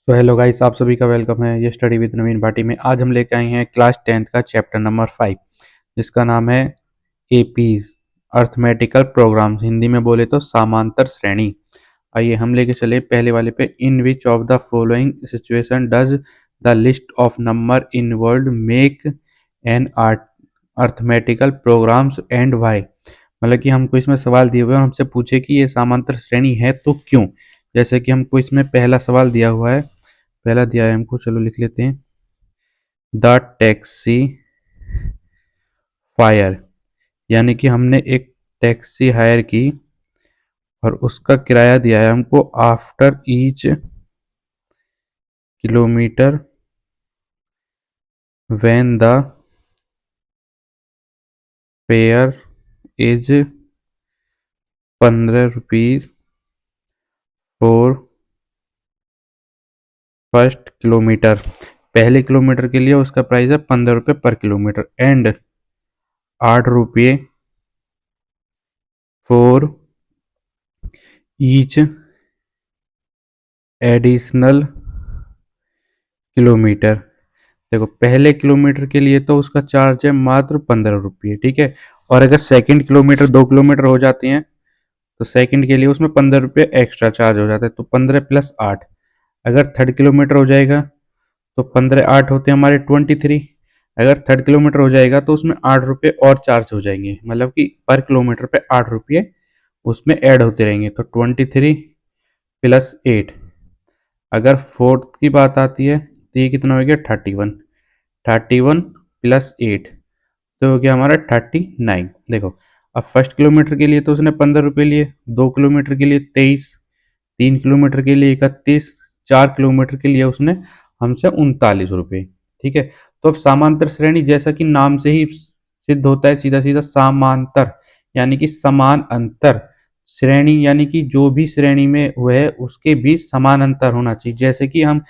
तो hello guys, आप सभी का वेलकम है ये स्टडी विद नवीन भाटी में। आज हम लेके आए हैं क्लास 10th का चैप्टर नंबर 5, जिसका नाम है एपीज अर्थमेटिकल प्रोग्राम्स, हिंदी में बोले तो समांतर श्रेणी। आइए हम लेके चले पहले वाले पे। In which of the following situation does the list of number in world make an arithmetical programs and why. मतलब कि हमको इसमें सवाल दिए हुए हैं और हमसे पूछे कि ये समांतर श्रेणी है तो क्यों। जैसे कि हमको इसमें पहला सवाल दिया हुआ है, पहला दिया है हमको, चलो लिख लेते हैं। द टैक्सी फायर, यानी कि हमने एक टैक्सी हायर की और उसका किराया दिया है हमको after each kilometre when the fair is 15 rupees for first kilometre. पहले किलोमीटर के लिए उसका प्राइस है 15 रुपये पर किलोमीटर एंड 8 रुपये फॉर ईच एडिशनल किलोमीटर। देखो, पहले किलोमीटर के लिए तो उसका चार्ज है मात्र 15 रुपये, ठीक है। और अगर सेकंड किलोमीटर 2 किलोमीटर हो जाती हैं तो सेकंड के लिए उसमें 15 रुपये एक्स्ट्रा चार्ज हो जाता है, तो 15 + 8। अगर थर्ड किलोमीटर हो जाएगा तो 15 8 होते हैं हमारे 23। अगर थर्ड किलोमीटर हो जाएगा तो उसमें 8 रुपये और चार्ज हो जाएंगे, मतलब कि पर किलोमीटर पे 8 रुपये उसमें ऐड होते रहेंगे, तो 23 + 8। अगर फोर्थ की बात आती है तो ये कितना हो गया 31। 31 + 8 तो हो गया हमारा 39। देखो, अब फर्स्ट किलोमीटर के लिए तो उसने 15 रुपये लिए, 2 किलोमीटर के लिए 23, 3 किलोमीटर के लिए 31, 4 किलोमीटर के लिए उसने हमसे 39 रुपये, ठीक है। तो अब समांतर श्रेणी जैसा कि नाम से ही सिद्ध होता है, सीधा सीधा समांतर यानी कि समान अंतर। श्रेणी यानी कि जो भी श्रेणी में हुए है उसके बीच समान अंतर होना चाहिए। जैसे कि हम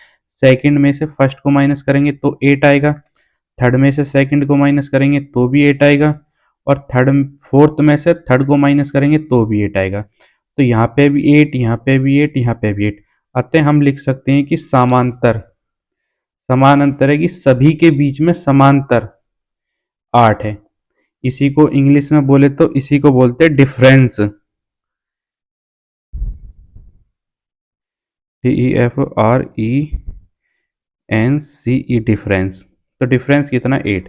सेकंड में से फर्स्ट को माइनस करेंगे तो 8 आएगा, थर्ड में से सेकंड को माइनस करेंगे तो भी 8 आएगा, और थर्ड फोर्थ में से थर्ड को माइनस करेंगे तो भी 8 आएगा। तो यहाँ पे भी 8, यहाँ पे भी 8, यहाँ पे भी 8। अतः हम लिख सकते हैं कि समांतर, समान अंतर है कि सभी के बीच में समांतर 8 है। इसी को इंग्लिश में बोले तो इसी को बोलते हैं डिफरेंस। DEFRENCE, difference. तो डिफरेंस कितना 8।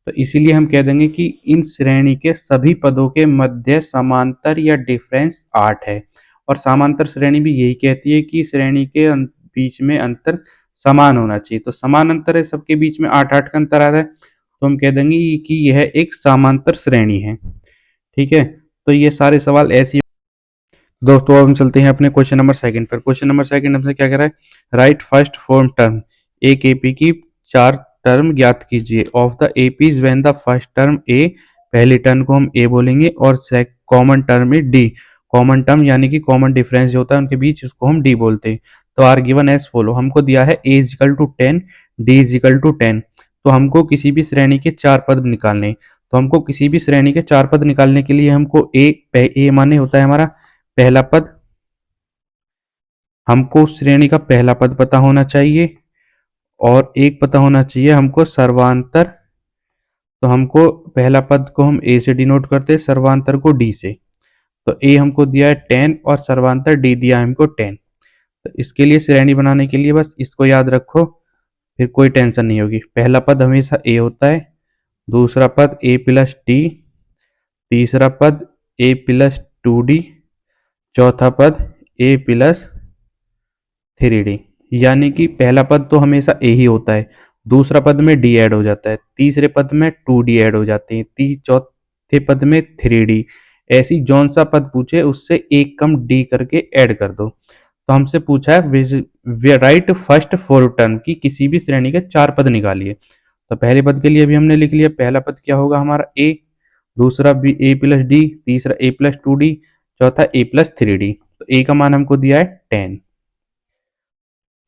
तो इसीलिए हम कह देंगे कि इन श्रेणी के सभी पदों के मध्य समांतर या डिफरेंस 8 है। और समांतर श्रेणी भी यही कहती है कि श्रेणी के बीच में अंतर समान होना चाहिए। तो समान अंतर है, सबके बीच में 8 8 का अंतर आ रहा है, तो हम कह देंगे कि यह एक समांतर श्रेणी है, ठीक है। तो ये सारे सवाल ऐसे ही। दोस्तों अब हम चलते हैं अपने क्वेश्चन नंबर सेकंड पर। क्वेश्चन नंबर सेकंड हमसे क्या कह रहा है, राइट फर्स्ट फॉर्म टर्म। एक एपी की 4 टर्म ज्ञात कीजिए। Of the APs when the first term A, पहली टर्म को हम ए बोलेंगे और कॉमन टर्म है डी। कॉमन टर्म यानी कि कॉमन डिफरेंस जो होता है उनके बीच, उसको हम डी बोलते हैं। तो आर गिवन एज फॉलो, हमको दिया है A is equal to 10, D is equal to 10। तो हमको किसी भी श्रेणी के 4 पद निकालने हैं। तो हमको किसी भी श्रेणी के 4 पद निकालने के लिए हमको ए माने होता है हमारा पहला पद। हमको उस श्रेणी का पहला पद पता होना चाहिए और एक पता होना चाहिए हमको सर्वांतर। तो हमको पहला पद को हम ए से डिनोट करते हैं, सर्वांतर को डी से। तो ए हमको दिया है 10 और सर्वांतर डी दिया है हमको 10। तो इसके लिए श्रेणी बनाने के लिए बस इसको याद रखो, फिर कोई टेंशन नहीं होगी। पहला पद हमेशा ए होता है, दूसरा पद ए प्लस डी, तीसरा पद ए प्लस 2D, चौथा पद ए प्लस 3D। यानी कि पहला पद तो हमेशा ए ही होता है, दूसरा पद में डी ऐड हो जाता है, तीसरे पद में 2D ऐड हो जाते हैं, चौथे पद में 3D। ऐसी जौन सा पद पूछे उससे एक कम डी करके ऐड कर दो। तो हमसे पूछा है राइट फर्स्ट फोर टर्म की किसी भी श्रेणी के 4 पद निकालिए। तो पहले पद के लिए भी हमने लिख लिया, पहला पद क्या होगा हमारा ए, दूसरा भी ए प्लस डी, तीसरा ए प्लस 2D, चौथा ए प्लस 3D। तो ए का मान हमको दिया है 10,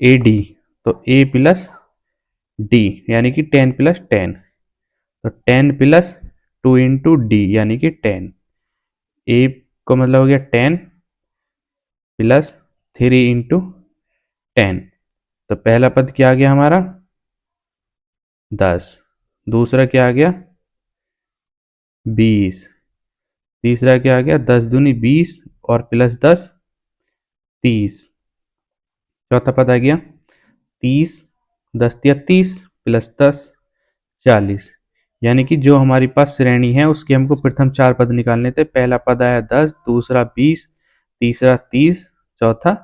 ए डी। तो ए प्लस डी यानी कि 10 + 10, तो 10 + 2 × डी यानी कि 10। ए का मतलब हो गया 10 + 3 × 10, तो पहला पद क्या आ गया हमारा 10, दूसरा क्या आ गया 20, तीसरा क्या आ गया 10 दूनी 20 और प्लस 10 30, चौथा पद आ गया 30, 10 तिया 30 प्लस 10 40। यानी कि जो हमारी पास श्रेणी है उसके हमको प्रथम चार पद निकालने थे। पहला पद आया 10, दूसरा 20, तीसरा 30, चौथा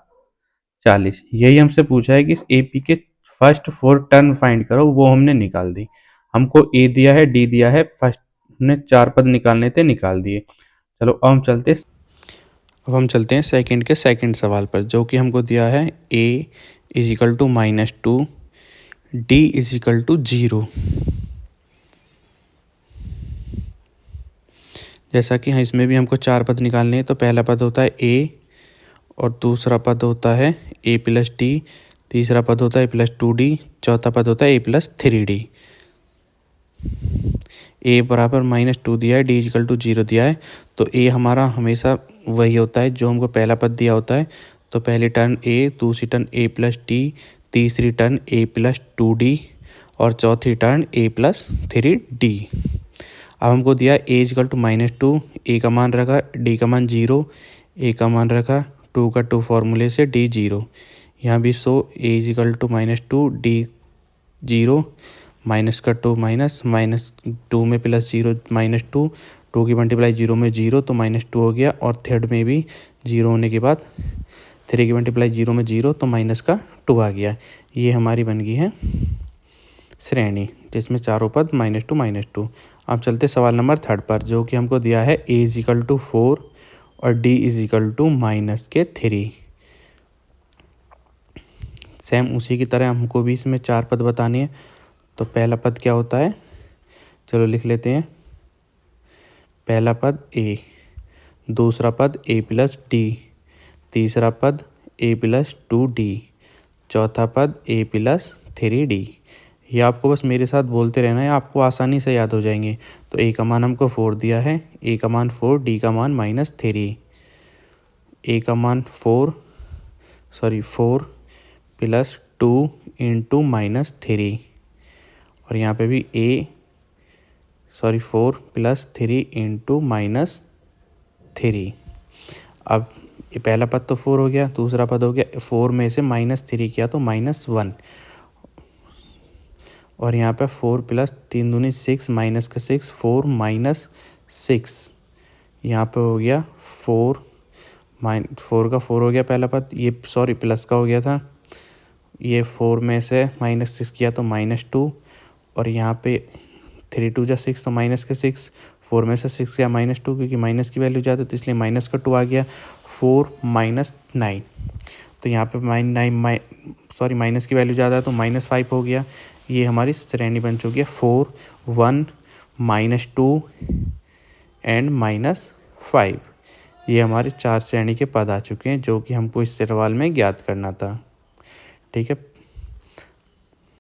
40। यही हमसे पूछा है कि एपी के फर्स्ट 4 टर्म फाइंड करो, वो हमने निकाल दी। हमको ए दिया है, डी दिया है, फर्स्ट हमने चार पद निकालने थे, निकाल दिए। चलो अब हम चलते हैं सेकंड के सेकंड सवाल पर, जो कि हमको दिया है a is equal to -2, D is equal to 0। जैसा कि हाँ, इसमें भी हमको चार पद निकालने हैं। तो पहला पद होता है a और दूसरा पद होता है a प्लस डी, तीसरा पद होता है a प्लस 2d, चौथा पद होता है a प्लस 3d। a बराबर -2 दिया है, डी इक्वल टू 0 दिया है। तो a हमारा हमेशा वही होता है जो हमको पहला पद दिया होता है। तो पहली टर्न a, दूसरी टर्न a प्लस डी, तीसरी टर्न a प्लस 2d और चौथी टर्न a प्लस 3d। अब हमको दिया a इक्वल टू -2, a का मान रखा, d का मान 0, a का मान रखा 2 का 2 फॉर्मूले से d 0। यहाँ भी so a equal to -2, d 0, minus का 2 -2 में प्लस 0 -2, 2 की मल्टीप्लाई 0 में 0 तो -2 हो गया। और थर्ड में भी 0 होने के बाद 3 की मल्टीप्लाई 0 में 0 तो माइनस का 2 आ गया। ये हमारी बन गई है श्रेणी, जिसमें चारों पद -2 -2। अब चलते सवाल नंबर थर्ड पर, जो कि हमको दिया है a इज इक्वल टू 4 और d is equal to -3। Same उसी की तरह हमको भी इसमें चार पद बताने हैं। तो पहला पद क्या होता है, चलो लिख लेते हैं। पहला पद a, दूसरा पद a प्लस डी, तीसरा पद a प्लस 2d, चौथा पद a प्लस 3d। ये आपको बस मेरे साथ बोलते रहना है, आपको आसानी से याद हो जाएंगे। तो a का मान हमको 4 दिया है, a का मान 4, d का मान -3, a का मान 4 प्लस 2 इंटू -3 और यहाँ पे भी 4 प्लस 3 इंटू -3। अब ये पहला पद तो 4 हो गया, दूसरा पद हो गया 4 में से -3 किया तो -1 और यहाँ पे 4 प्लस 3 दूनी 6 माइनस का 6, 4 -6। यहाँ पे हो गया 4 का 4 हो गया पहला पद, ये प्लस का हो गया था। ये 4 में से -6 किया तो -2 और यहाँ पे 3 2 जा 6 तो माइनस का 6, 4 में से 6 गया -2 क्योंकि माइनस की वैल्यू ज़्यादा तो इसलिए माइनस का 2 आ गया। 4 -9 तो यहाँ पे माइनस की वैल्यू ज़्यादा है तो -5 हो गया। ये हमारी श्रेणी बन चुकी है 4 1 -2 एंड -5। ये हमारे चार श्रेणी के पद आ चुके हैं जो कि हमको इस सवाल में ज्ञात करना था। ठीक है,